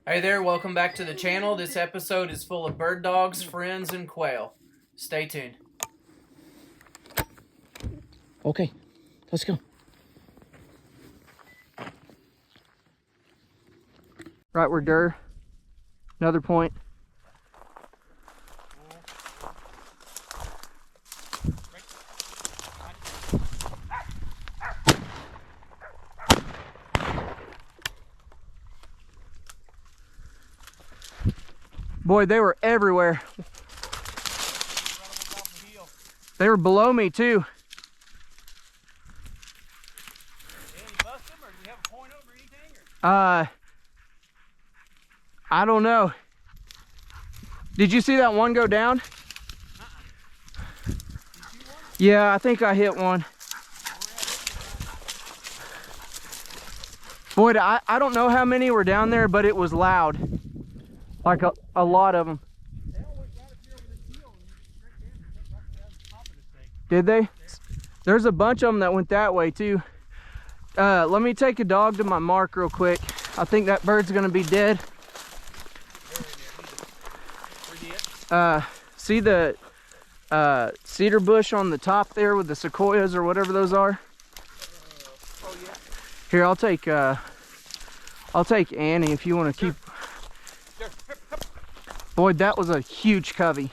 Hey there, welcome back to the channel. This episode is full of bird dogs, friends, and quail. Stay tuned. Okay, let's go. Right where Durr, another point. Boy, they were everywhere. They were below me too. I don't know. Did you see that one go down? Yeah, I think I hit one. Boy, I don't know how many were down there, but it was loud. Like a lot of them. Did they? There's a bunch of them that went that way too. Let me take a dog to my mark real quick. I think that bird's gonna be dead. See the cedar bush on the top there with the sequoias or whatever those are? Here, I'll take Annie if you want to keep. Boy, that was a huge covey.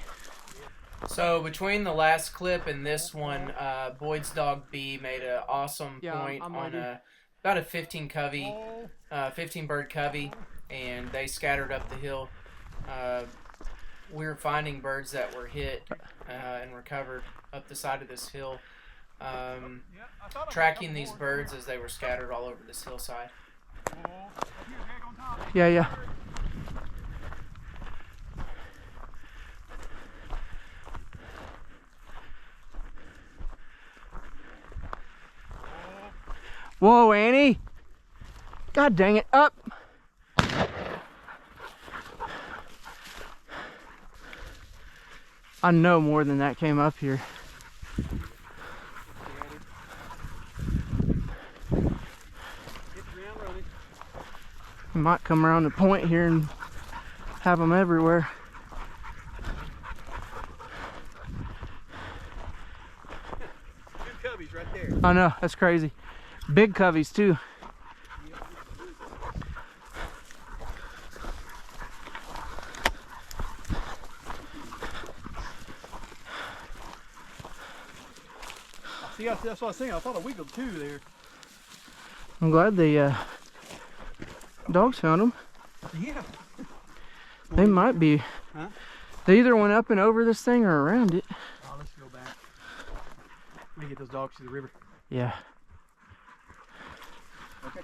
So between the last clip and this one, Boyd's dog B made an awesome point on about a 15 bird covey, and they scattered up the hill. We were finding birds that were hit and recovered up the side of this hill, tracking these birds as they were scattered all over this hillside. Yeah. Whoa, Annie. God dang it. Up. I know more than that came up here. We might come around the point here and have them everywhere. Two coveys right there. I know, that's crazy. Big coveys too. See, that's what I was saying. I thought I wiggled two there. I'm glad the dogs found them. Yeah. They might be. Huh? They either went up and over this thing or around it. Oh, let's go back. Let me get those dogs to the river. Yeah. Okay.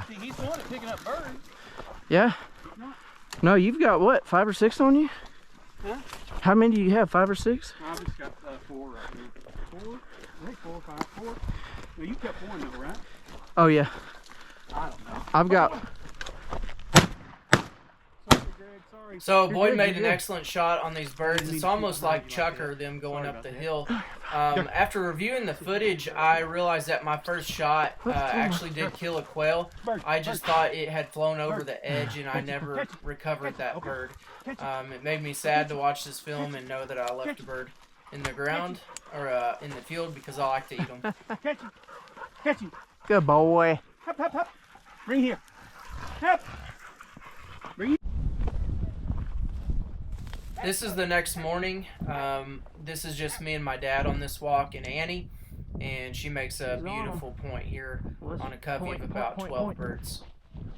See, he's the one that's picking up birds. Yeah. No, you've got what, 5 or 6 on you? Huh? How many do you have, 5 or 6? I've just got 4 right here. 4? I think 4 or 5. 4. Well, you kept one though, right? Oh yeah. I don't know. I've got. Sorry, Greg. Sorry. So Boyd made an excellent shot on these birds. It's almost like Chucker, them going up the hill. After reviewing the footage, I realized that my first shot actually did kill a quail. I just thought it had flown over the edge, and I never recovered that bird. It made me sad to watch this film and know that I left a bird in the ground or in the field because I like to eat them. Catch him. Catch him. Good boy. Hop, hop, hop. Bring here. Hop. Bring here. This is the next morning. This is just me and my dad on this walk, and Annie, and she makes a beautiful point here on a covey of about 12 birds.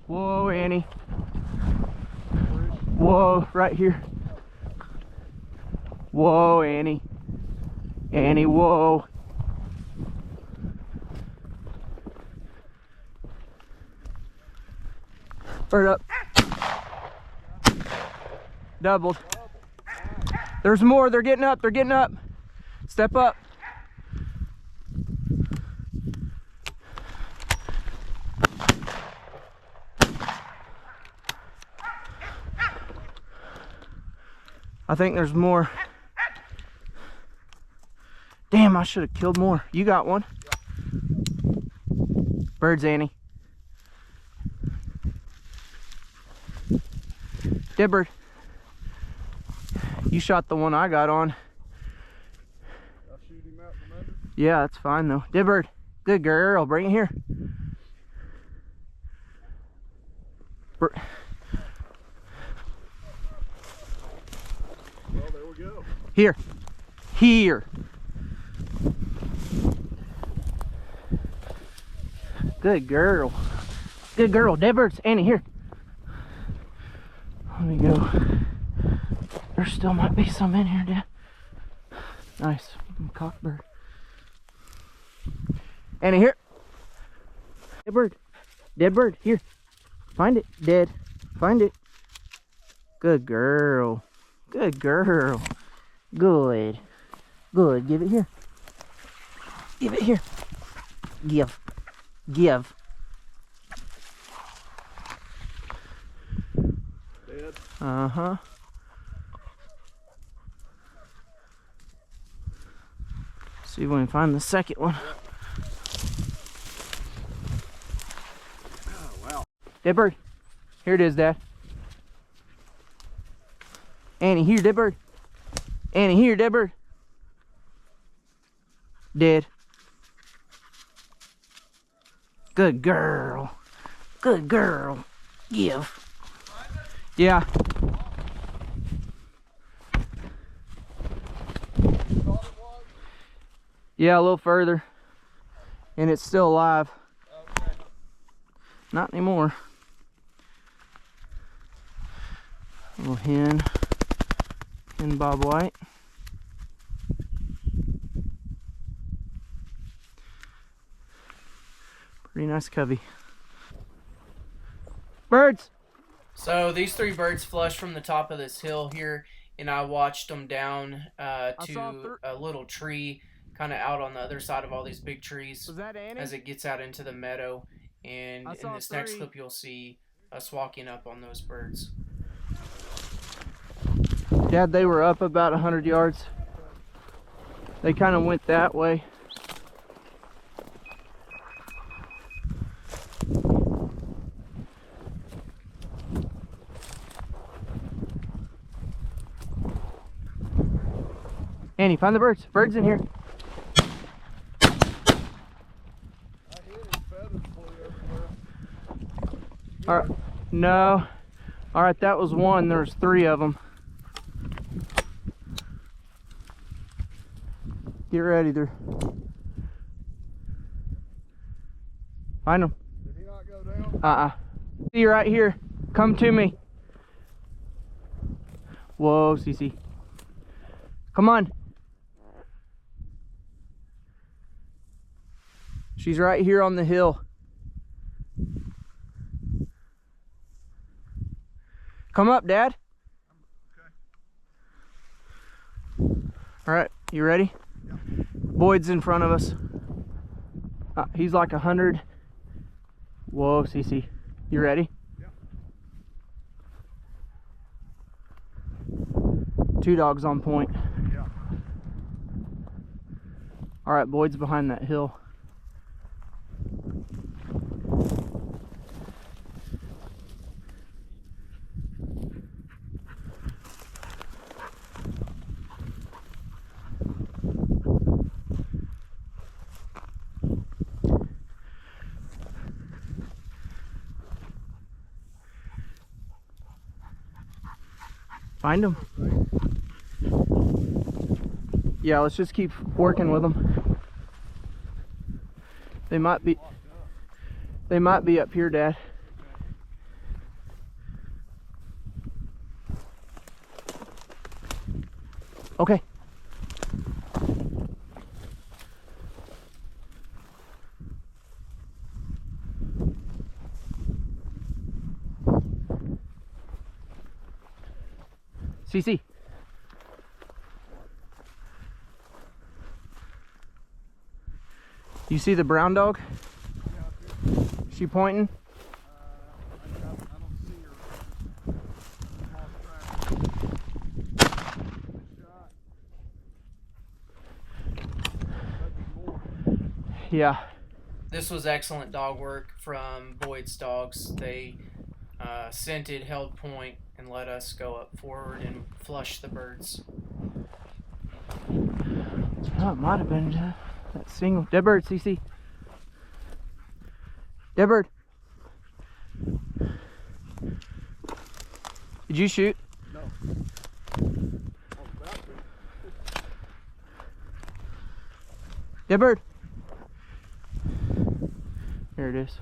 Whoa, Annie. Whoa, right here. Whoa, Annie. Annie, whoa. Bird up. Doubled. There's more. They're getting up. They're getting up. Step up. I think there's more. Damn, I should have killed more. You got one? Birds, Annie. Dead bird. You shot the one I got on. I'll shoot him out the motor. Yeah, that's fine though. Dead bird. Good girl. Bring it here. Well, there we go. Here. Here. Good girl. Good girl. Dead birds. Annie, here. Let me go. There still might be some in here, Dad. Nice. Cockbird. Annie, here. Dead bird. Dead bird. Here. Find it. Dead. Find it. Good girl. Good girl. Good. Good. Give it here. Give it here. Give. Give. Dead. Uh-huh. See if we can find the second one. Oh, wow. Dead bird. Here it is, Dad. Annie, here, dead bird. Annie, here, dead bird. Dead. Good girl. Good girl. Give. Yeah. Yeah, a little further. And it's still alive. Okay. Not anymore. Little hen. Hen bob white. Pretty nice covey. Birds! So these 3 birds flushed from the top of this hill here, and I watched them down to a little tree kind of out on the other side of all these big trees Was that Annie? as it gets out into the meadow. And I in saw this next 3. clip, you'll see us walking up on those birds. Dad, they were up about 100 yards. They kind of went that way. Annie, find the birds. Birds in here. I hear his feathers flew everywhere. All right. No. All right, that was one. There's 3 of them. Get ready there. Find them. Did he not go down? See you right here. Come to me. Whoa, Cece. Come on. She's right here on the hill. Come up, Dad. Okay. All right, you ready? Yeah. Boyd's in front of us. He's like 100. Whoa, Cece. You ready? Yeah. 2 dogs on point. Yeah. All right, Boyd's behind that hill. Find them. Yeah, let's just keep working with them. They might be up here, Dad. Okay. CC. You see the brown dog? Yeah, She pointing? I don't see her. Lost track. Good shot. That'd be more. Yeah. This was excellent dog work from Boyd's dogs. They scented, held point, and let us go up forward and flush the birds. Oh, it might have been that single. Dead bird, CC. Dead bird. Did you shoot? No. Dead bird. Here it is.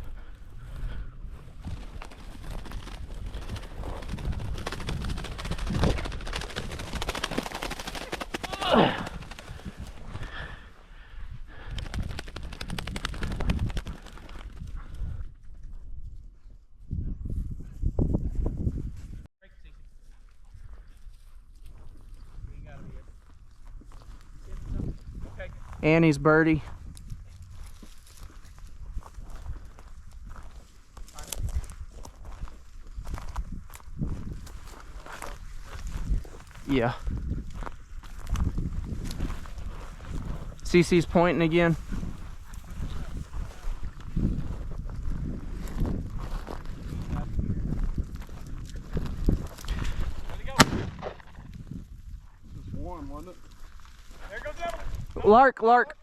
Annie's birdie. Yeah. CC's pointing again. It's warm, wasn't it? There goes Evelyn. Lark, lark.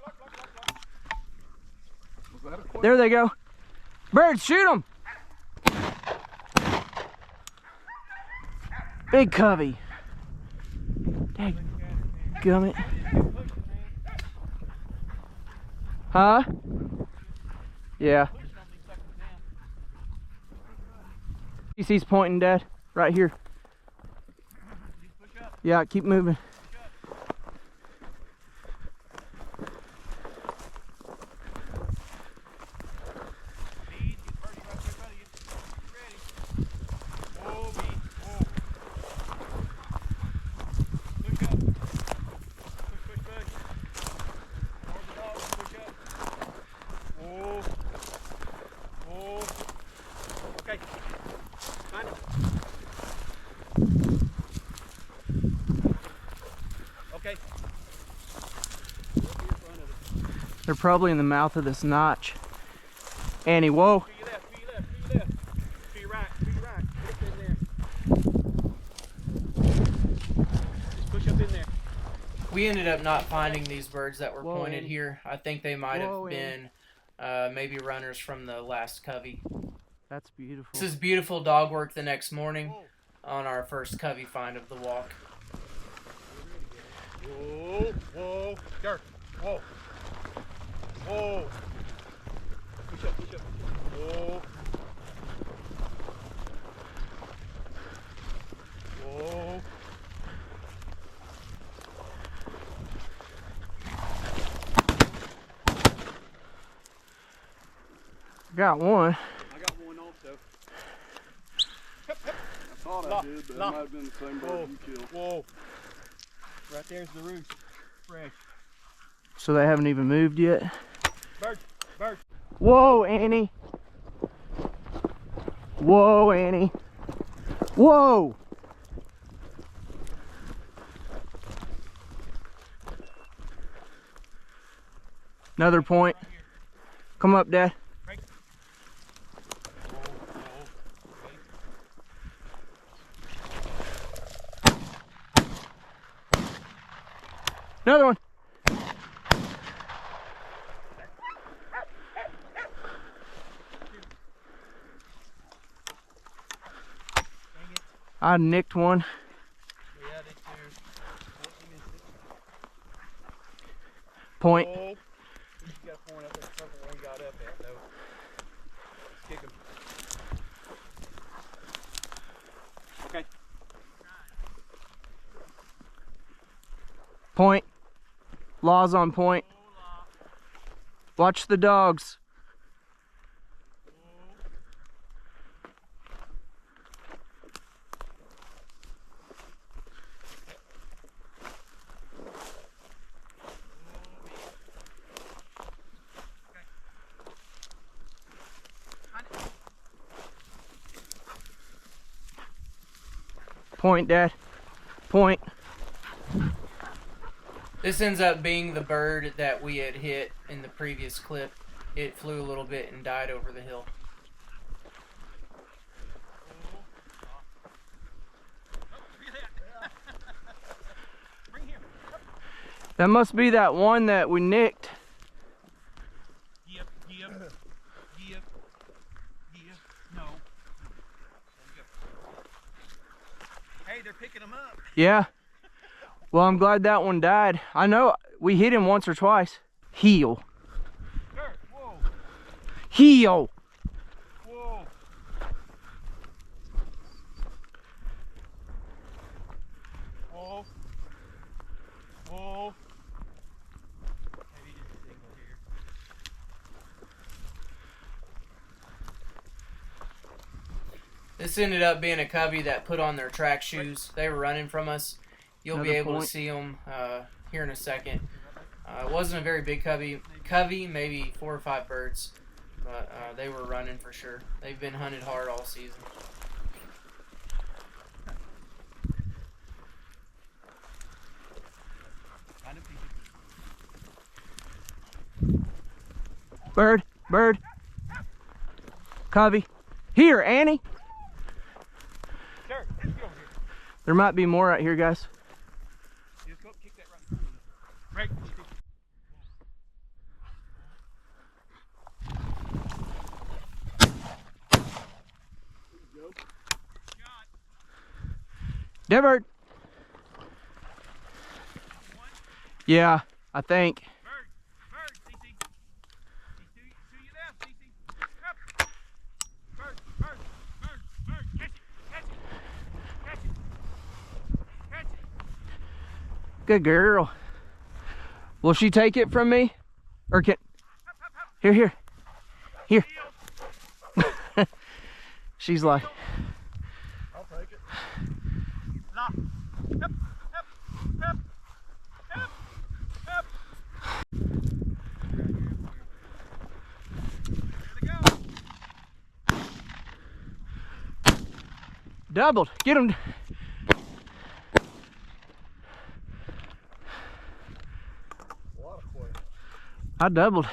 Was that a quail? There they go. Birds, shoot them. Big covey. Dadgummit. Huh? Yeah. CC's pointing, Dad. Right here. Yeah, keep moving. Okay. They're probably in the mouth of this notch. Annie, whoa. To your left, to your left, to your left. To your right, to your right. Push in there. Just push up in there. We ended up not finding these birds that were Whoa, pointed Annie. here. I think they might have Whoa, been maybe runners from the last covey. That's beautiful. This is beautiful dog work the next morning on our first covey find of the walk. Whoa, whoa, Garth, whoa, whoa. Push up, push up, whoa. Whoa. Got one. I got one also. I thought I did, but it might have been the same bird you killed. Whoa. Right there's the roost. Fresh. So they haven't even moved yet. Bird, bird. Whoa, Annie. Whoa, Annie. Whoa. Another point. Come up, Dad. Another one. I nicked one. Yeah, they too. Point. Oh, you got a point up there. Something where he got up at though. Let's kick him. Okay. Point. Law's on point. Watch the dogs. Point, Dad. Point. This ends up being the bird that we had hit in the previous clip. It flew a little bit and died over the hill. That must be that one that we nicked. Yep. No. Hey, they're picking them up. Yeah. Well, I'm glad that one died. I know we hit him once or twice. Heel. Dirt. Whoa. Heel. Whoa. Whoa. Whoa. Maybe just a single here. This ended up being a covey that put on their track shoes. They were running from us. You'll be Another able to point. see them here in a second. It wasn't a very big covey, maybe 4 or 5 birds, but they were running for sure. They've been hunted hard all season. Bird. Bird. Covey. Here, Annie. Dirt. Let's go over here. There might be more out here, guys. Just go kick that right. Right. Dead bird. Yeah, I think. Bird, CC. To your left, CC. Up. Bird. Catch it. Good girl. Will she take it from me? Or can... Here. She's like... I'll take it. Lock. Up. There they go. Doubled. Get him. A lot of quail. I doubled.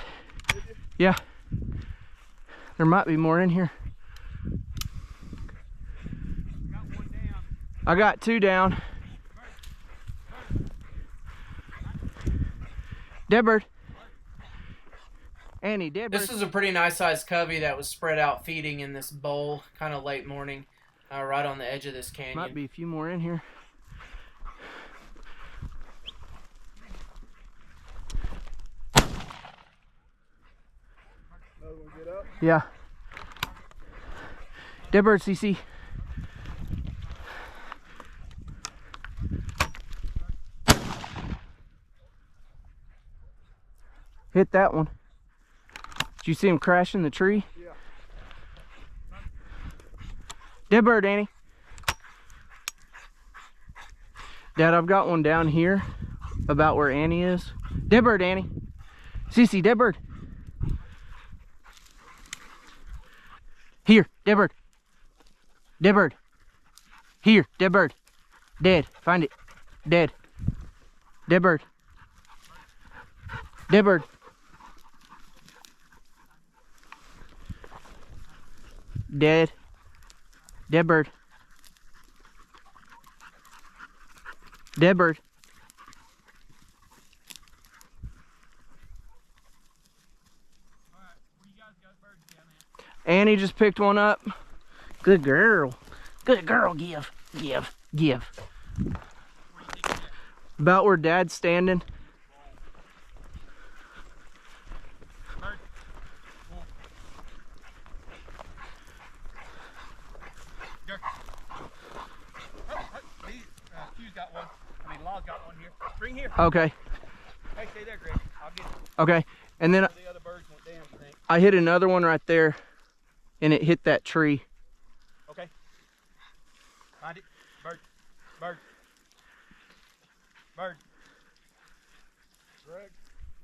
Yeah. There might be more in here. Got one down. I got 2 down. Dead bird. Annie, dead bird. This is a pretty nice sized covey that was spread out feeding in this bowl, kind of late morning, right on the edge of this canyon. Might be a few more in here. Another one get up. Yeah. Dead bird, CC. Hit that one. Did you see him crash in the tree? Yeah. Dead bird, Annie. Dad, I've got one down here about where Annie is. Dead bird, Annie. CC, dead bird. Here, dead bird. Dead bird. Here, dead bird. Dead. Find it. Dead. Dead bird. Dead bird. Dead. Dead bird. Dead bird. Alright, where you guys got birds down there? Annie just picked one up. Good girl. Good girl. Give. Where you digging at? About where Dad's standing. Bird. Whoa. Dirt. Q's got one. Law's got one here. Bring here. Okay. Hey, stay there, Greg. I'll get it. Okay. And then The other birds went down, I think. I hit another one right there, and it hit that tree. Okay. Find it. Bird. Bird. Bird. Greg,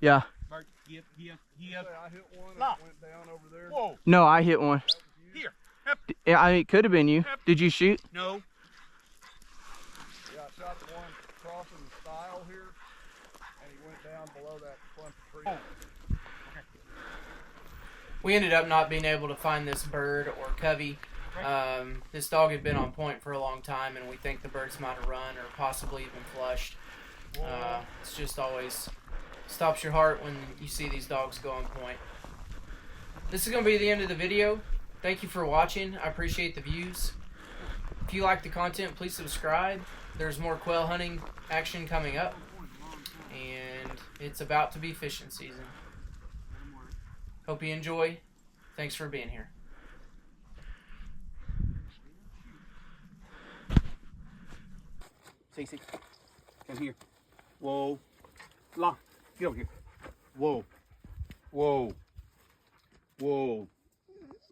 Yeah. Bird. Give. say I hit one and Nah. it went down over there. Whoa. No, I hit one. That was you? Here. Up. Yeah, I mean, it could have been you. Did you shoot? No. Yeah, I shot the one crossing the stile here, and he went down below that clump of trees. We ended up not being able to find this bird or covey. This dog had been on point for a long time, and we think the birds might have run or possibly even flushed. It's just always stops your heart when you see these dogs go on point. This is going to be the end of the video. Thank you for watching. I appreciate the views. If you like the content, please subscribe. There's more quail hunting action coming up, and it's about to be fishing season. Hope you enjoy. Thanks for being here. Cece, come here. Whoa. Long. Get over here. Whoa. Whoa. Whoa.